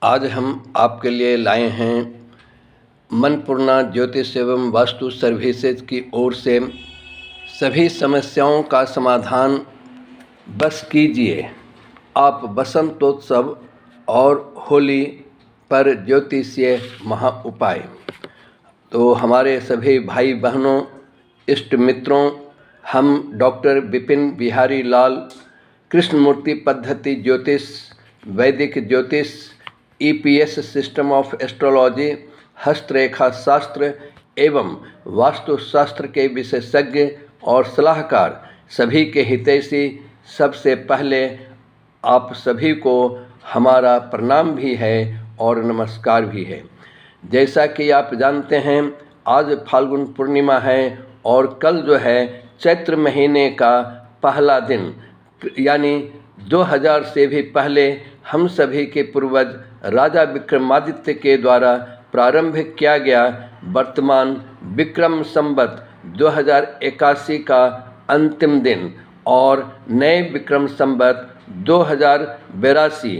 आज हम आपके लिए लाए हैं मनपूर्णा ज्योतिष एवं वास्तु सर्विसेज की ओर से सभी समस्याओं का समाधान बस कीजिए। आप बसंतोत्सव और होली पर ज्योतिषीय महा उपाय। तो हमारे सभी भाई बहनों, इष्ट मित्रों, हम डॉक्टर विपिन बिहारी लाल कृष्णमूर्ति पद्धति ज्योतिष, वैदिक ज्योतिष, ईपीएस सिस्टम ऑफ एस्ट्रोलॉजी, हस्तरेखा शास्त्र एवं वास्तुशास्त्र के विशेषज्ञ और सलाहकार सभी के हितैषी, सबसे पहले आप सभी को हमारा प्रणाम भी है और नमस्कार भी है। जैसा कि आप जानते हैं, आज फाल्गुन पूर्णिमा है और कल जो है चैत्र महीने का पहला दिन, यानी 2000 से भी पहले हम सभी के पूर्वज राजा विक्रमादित्य के द्वारा प्रारंभ किया गया वर्तमान विक्रम संवत 2081 का अंतिम दिन और नए विक्रम संवत 2082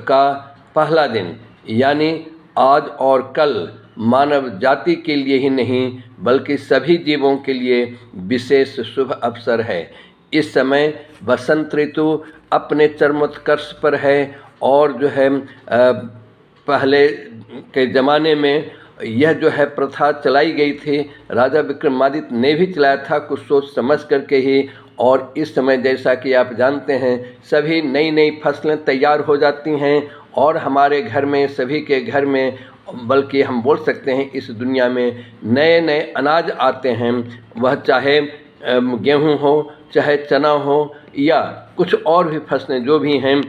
का पहला दिन, यानी आज और कल मानव जाति के लिए ही नहीं बल्कि सभी जीवों के लिए विशेष शुभ अवसर है। इस समय बसंत ऋतु अपने चरमोत्कर्ष पर है और जो है पहले के ज़माने में यह जो है प्रथा चलाई गई थी, राजा विक्रमादित्य ने भी चलाया था कुछ सोच समझ करके ही। और इस समय जैसा कि आप जानते हैं, सभी नई नई फसलें तैयार हो जाती हैं और हमारे घर में, सभी के घर में, बल्कि हम बोल सकते हैं इस दुनिया में नए नए अनाज आते हैं, वह चाहे गेहूं हो, चाहे चना हो या कुछ और भी फसलें जो भी हैं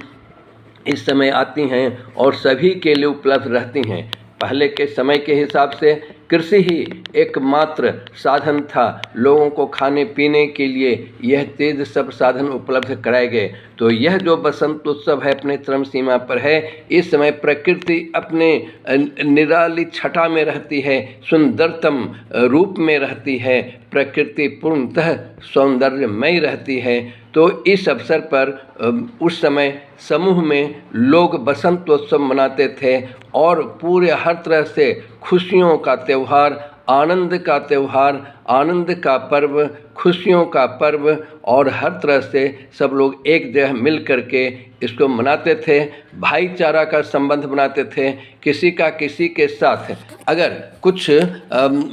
इस समय आती हैं और सभी के लिए उपलब्ध रहती हैं। पहले के समय के हिसाब से कृषि ही एकमात्र साधन था, लोगों को खाने पीने के लिए यह तेज सब साधन उपलब्ध कराए गए। तो यह जो बसंत उत्सव है अपने चरम सीमा पर है। इस समय प्रकृति अपने निराली छटा में रहती है, सुंदरतम रूप में रहती है, प्रकृति पूर्णतः सौंदर्यमय रहती है। तो इस अवसर पर उस समय समूह में लोग बसंतोत्सव मनाते थे और पूरे हर तरह से खुशियों का त्यौहार, आनंद का त्यौहार, आनंद का पर्व, खुशियों का पर्व, और हर तरह से सब लोग एक जगह मिल करके इसको मनाते थे। भाईचारा का संबंध बनाते थे। किसी का किसी के साथ अगर कुछ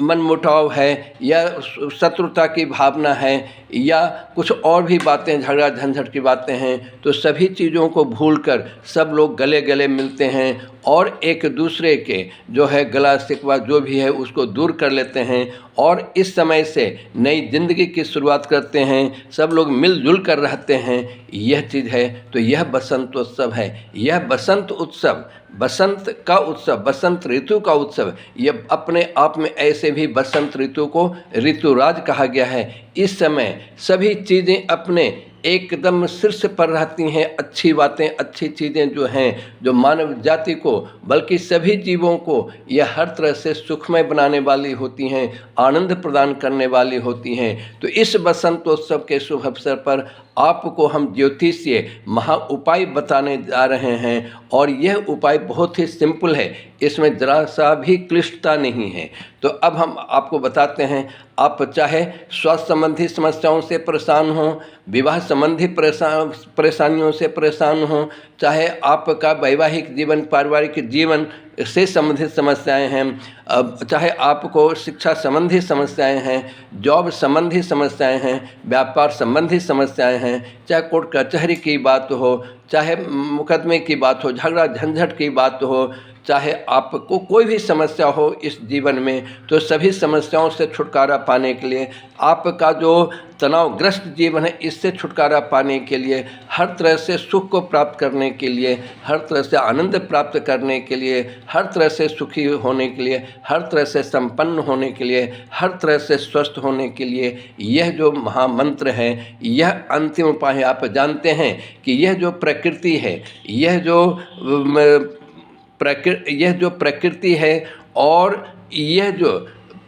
मनमुटाव है या शत्रुता की भावना है या कुछ और भी बातें, झगड़ा झंझट की बातें हैं, तो सभी चीज़ों को भूलकर सब लोग गले गले मिलते हैं और एक दूसरे के जो है गला शिकवा जो भी है उसको दूर कर लेते हैं और इस समय से नई जिंदगी की शुरुआत करते हैं। सब लोग मिलजुल कर रहते हैं। यह चीज़ है। तो यह बसंतोत्सव है। यह बसंत उत्सव, बसंत का उत्सव, बसंत ऋतु का उत्सव, यह अपने आप में ऐसे भी बसंत ऋतु को ऋतुराज कहा गया है। इस समय सभी चीज़ें अपने एकदम शीर्ष पर रहती हैं। अच्छी बातें, अच्छी चीज़ें जो हैं, जो मानव जाति को बल्कि सभी जीवों को यह हर तरह से सुखमय बनाने वाली होती हैं, आनंद प्रदान करने वाली होती हैं। तो इस बसंतोत्सव के शुभ अवसर पर आपको हम ज्योतिषीय महा उपाय बताने जा रहे हैं और यह उपाय बहुत ही सिंपल है, इसमें जरा सा भी क्लिष्टता नहीं है। तो अब हम आपको बताते हैं। आप चाहे स्वास्थ्य संबंधी समस्याओं से परेशान हों, विवाह संबंधी परेशानियों से परेशान हों, चाहे आपका वैवाहिक जीवन, पारिवारिक जीवन से संबंधित समस्याएं हैं, चाहे आपको शिक्षा संबंधी समस्याएं हैं, जॉब संबंधी समस्याएं हैं, व्यापार संबंधी समस्याएं हैं, चाहे कोर्ट कचहरी की बात हो, चाहे मुकदमे की बात हो, झगड़ा झंझट की बात हो, चाहे आपको कोई भी समस्या हो इस जीवन में, तो सभी समस्याओं से छुटकारा पाने के लिए, आपका जो तनावग्रस्त जीवन है इससे छुटकारा पाने के लिए, हर तरह से सुख को प्राप्त करने के लिए, हर तरह से आनंद प्राप्त करने के लिए, हर तरह से सुखी होने के लिए, हर तरह से संपन्न होने के लिए, हर तरह से स्वस्थ होने के लिए, यह जो महामंत्र है, यह अंतिम उपाय है। आप जानते हैं कि यह जो प्रकृति है, यह जो प्रकृति है और यह जो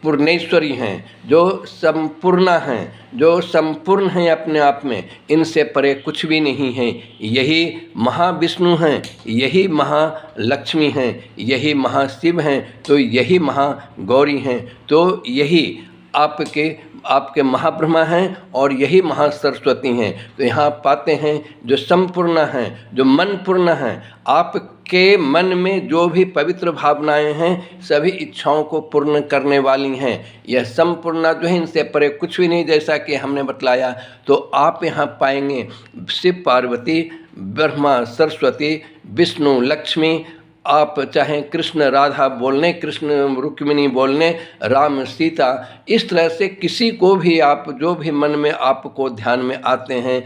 पूर्णेश्वरी हैं, जो संपूर्ण हैं, जो संपूर्ण हैं अपने आप में, इनसे परे कुछ भी नहीं है। यही महाविष्णु हैं, यही महालक्ष्मी हैं, यही महाशिव हैं, तो यही महागौरी हैं, तो यही आपके महाब्रह्मा हैं और यही महासरस्वती हैं। तो यहाँ पाते हैं जो संपूर्ण हैं, जो मन पूर्ण हैं, आपके मन में जो भी पवित्र भावनाएं हैं सभी इच्छाओं को पूर्ण करने वाली हैं। यह संपूर्ण जो है, इनसे परे कुछ भी नहीं, जैसा कि हमने बतलाया। तो आप यहाँ पाएंगे शिव पार्वती, ब्रह्मा सरस्वती, विष्णु लक्ष्मी, आप चाहें कृष्ण राधा बोलने, कृष्ण रुक्मिणी बोलने, राम सीता, इस तरह से किसी को भी आप जो भी मन में आपको ध्यान में आते हैं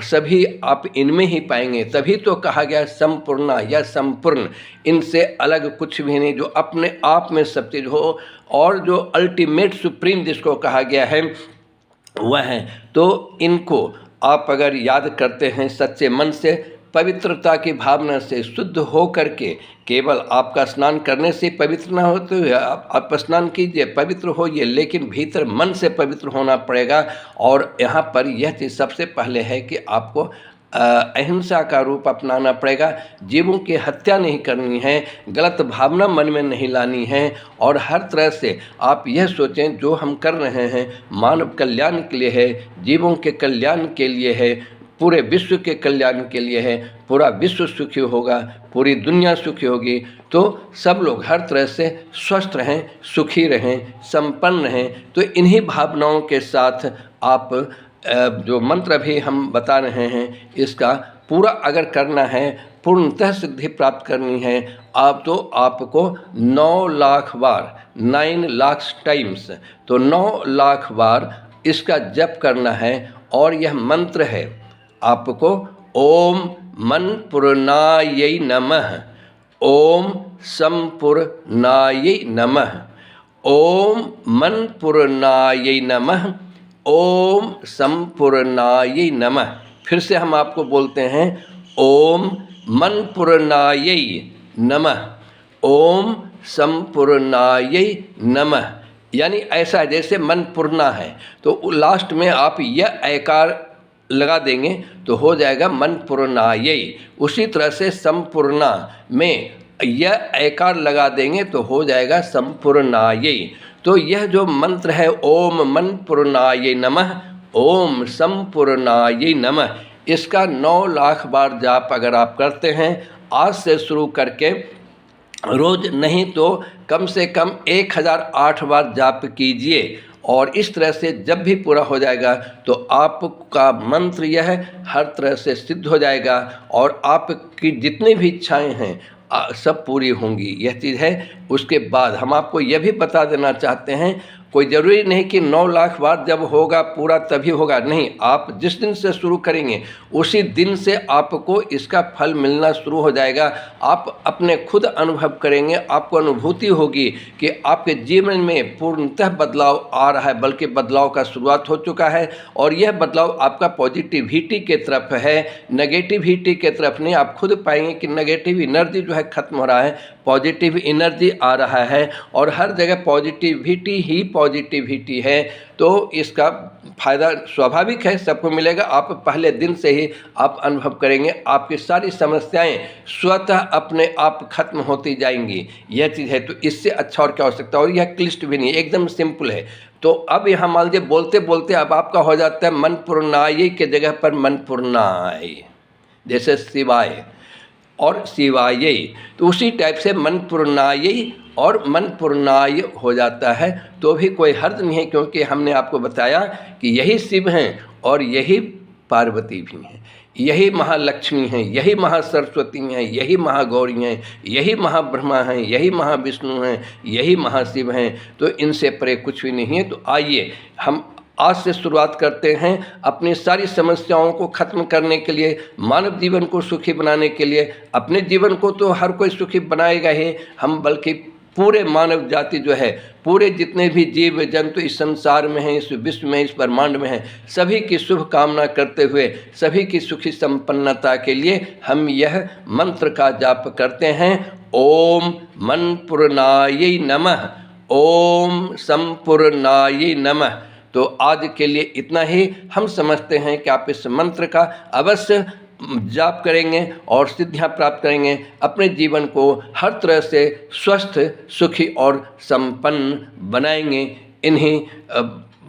सभी आप इनमें ही पाएंगे। तभी तो कहा गया संपूर्ण या संपूर्ण, इनसे अलग कुछ भी नहीं, जो अपने आप में सब चीज़ हो और जो अल्टीमेट सुप्रीम जिसको कहा गया है वह है। तो इनको आप अगर याद करते हैं सच्चे मन से, पवित्रता की भावना से शुद्ध हो करके, केवल आपका स्नान करने से पवित्र ना हो तो आप स्नान कीजिए, पवित्र होइए, लेकिन भीतर मन से पवित्र होना पड़ेगा। और यहाँ पर यह चीज़ सबसे पहले है कि आपको अहिंसा का रूप अपनाना पड़ेगा। जीवों की हत्या नहीं करनी है, गलत भावना मन में नहीं लानी है, और हर तरह से आप यह सोचें जो हम कर रहे हैं मानव कल्याण के लिए है, जीवों के कल्याण के लिए है, पूरे विश्व के कल्याण के लिए है। पूरा विश्व सुखी होगा, पूरी दुनिया सुखी होगी, तो सब लोग हर तरह से स्वस्थ रहें, सुखी रहें, संपन्न रहें। तो इन्हीं भावनाओं के साथ आप जो मंत्र भी हम बता रहे हैं इसका पूरा अगर करना है, पूर्णतः सिद्धि प्राप्त करनी है, आप तो आपको 9 लाख बार, 9 लाख टाइम्स, तो 9 लाख बार इसका जप करना है। और यह मंत्र है आपको ओम मनपूर्णायै नमः, ओम संपूर्णायै नमः, ओम मनपूर्णायै नमः, ओम संपूर्णायै नमः। फिर से हम आपको बोलते हैं ओम मनपूर्णायै नमः, ओम संपूर्णायै नमः। यानी ऐसा जैसे मन पूर्णा है तो लास्ट में आप यह ऐकार लगा देंगे तो हो जाएगा मन पूर्णायै। उसी तरह से संपूर्णा में यह ऐकार लगा देंगे तो हो जाएगा संपूर्णायै। तो यह जो मंत्र है ओम मन पूर्णायै नमः, ओम संपूर्णायै नमः, इसका 9 लाख बार जाप अगर आप करते हैं आज से शुरू करके, रोज नहीं तो कम से कम 1008 बार जाप कीजिए। और इस तरह से जब भी पूरा हो जाएगा तो आपका मंत्र यह हर तरह से सिद्ध हो जाएगा और आपकी जितनी भी इच्छाएं हैं सब पूरी होंगी। यह चीज़ है। उसके बाद हम आपको यह भी बता देना चाहते हैं, कोई ज़रूरी नहीं कि 9 लाख बार जब होगा पूरा तभी होगा, नहीं, आप जिस दिन से शुरू करेंगे उसी दिन से आपको इसका फल मिलना शुरू हो जाएगा। आप अपने खुद अनुभव करेंगे, आपको अनुभूति होगी कि आपके जीवन में पूर्णतः बदलाव आ रहा है, बल्कि बदलाव का शुरुआत हो चुका है। और यह बदलाव आपका पॉजिटिविटी के तरफ है, नेगेटिविटी के तरफ नहीं। आप खुद पाएंगे कि नेगेटिव एनर्जी जो है खत्म हो रहा है, पॉजिटिव एनर्जी आ रहा है, और हर जगह पॉजिटिविटी ही पॉजिटिविटी है। तो इसका फ़ायदा स्वाभाविक है, सबको मिलेगा। आप पहले दिन से ही आप अनुभव करेंगे, आपकी सारी समस्याएं स्वतः अपने आप खत्म होती जाएंगी। यह चीज़ है। तो इससे अच्छा और क्या हो सकता है। और यह क्लिष्ट भी नहीं, एकदम सिंपल है। तो अब यहाँ मान लीजिए बोलते बोलते अब आपका हो जाता है मन पूर्णायै के जगह पर मन पूर्णाय, जैसे शिवाय और शिवायै, तो उसी टाइप से मन पूर्णायै और मन पूर्णाय हो जाता है। तो भी कोई हर्ज नहीं है, क्योंकि हमने आपको बताया कि यही शिव हैं और यही पार्वती भी हैं, यही महालक्ष्मी हैं, यही महासरस्वती हैं, यही महागौरी हैं, यही महाब्रह्मा हैं, यही महाविष्णु हैं, यही महाशिव हैं। तो इनसे परे कुछ भी नहीं है। तो आइए हम आज से शुरुआत करते हैं अपनी सारी समस्याओं को खत्म करने के लिए, मानव जीवन को सुखी बनाने के लिए। अपने जीवन को तो हर कोई सुखी बनाएगा ही, हम बल्कि पूरे मानव जाति जो है, पूरे जितने भी जीव जंतु इस संसार में हैं, इस विश्व में, इस ब्रह्मांड में हैं, सभी की शुभ कामना करते हुए सभी की सुखी संपन्नता के लिए हम यह मंत्र का जाप करते हैं। ओम मनपूर्णायै नमः, ओम संपूर्णाय नमः। तो आज के लिए इतना ही। हम समझते हैं कि आप इस मंत्र का अवश्य जाप करेंगे और सिद्धियां प्राप्त करेंगे, अपने जीवन को हर तरह से स्वस्थ, सुखी और संपन्न बनाएंगे। इन्हीं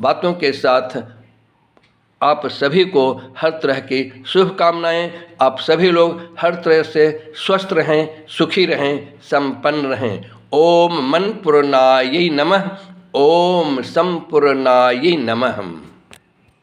बातों के साथ आप सभी को हर तरह की शुभकामनाएं। आप सभी लोग हर तरह से स्वस्थ रहें, सुखी रहें, संपन्न रहें। ओम मनपूर्णाय नमः। ओम संपूर्णाय नमः।